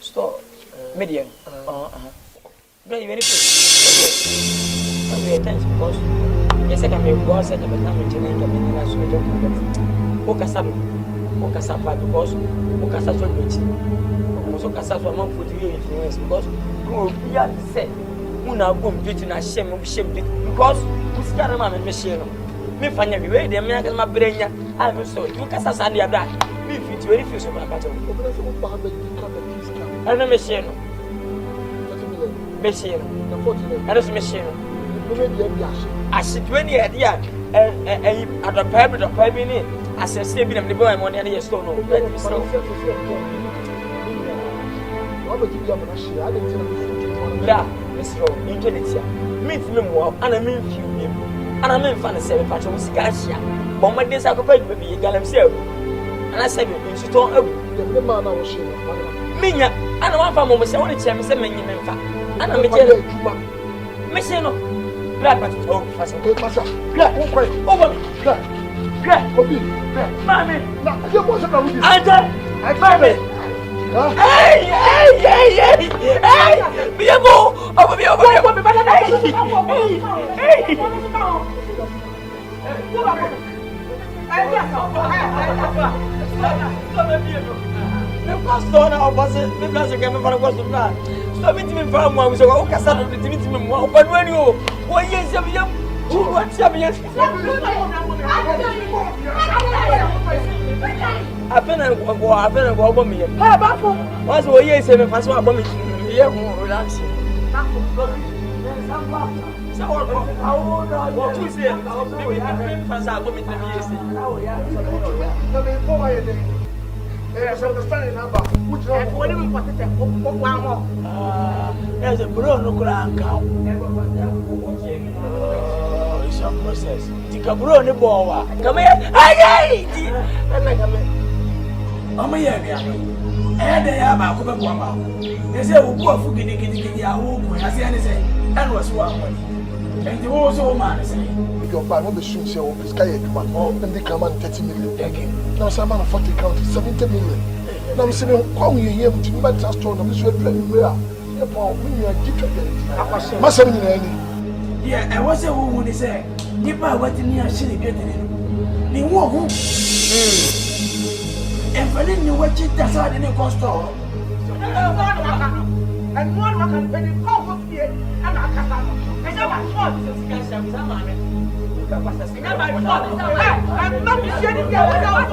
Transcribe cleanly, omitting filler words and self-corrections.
Stop. Medium. Very, very good. Thanks because yes, I can make boss and the time to make a minute as we don't Okasapa because Okasa so rich. Okasa so among put you influence because we are said. Una go beat na shame because we scare man and machine. Me fanya bi we dem na ma brenya I me so you kasa sa dia da me fit very few so ba ka to ana machine machine ana so machine I sit when you had ya at the pebble ni assess bi dem the boy money and yes no yeah Mr. Intellectual meet me more and I mean few him and I mean fan seven patch of Scatia but my days I could pay baby galam self and I said you should talk the man I was Minya and one for moment I want to tell me some men and I'm a Machine black but oh fast black over Mammy you was I Hey! Be a go! Over me, I've been a go over me. What's what you say? Pass what about me? Yeah, relaxing. There's a some process. Come here. I'm here. They are my woman. They say, we'll go for getting our home. I say, anything. That was one. And the whole so man say, your father will be soon say, oh, this guy, and they come and 30 million. Now, some man of 40 county, 70 million. Now, I'm saying, how you hear to my store of this way, where you are different. Must have been yeah, and what's a woman they say? Nipa what in here she getting it. Ni wo hu. And for you what you that's how they go store. And one can pay the cost of here and I can't. I say my fault is cash am man. I'm not sharing there without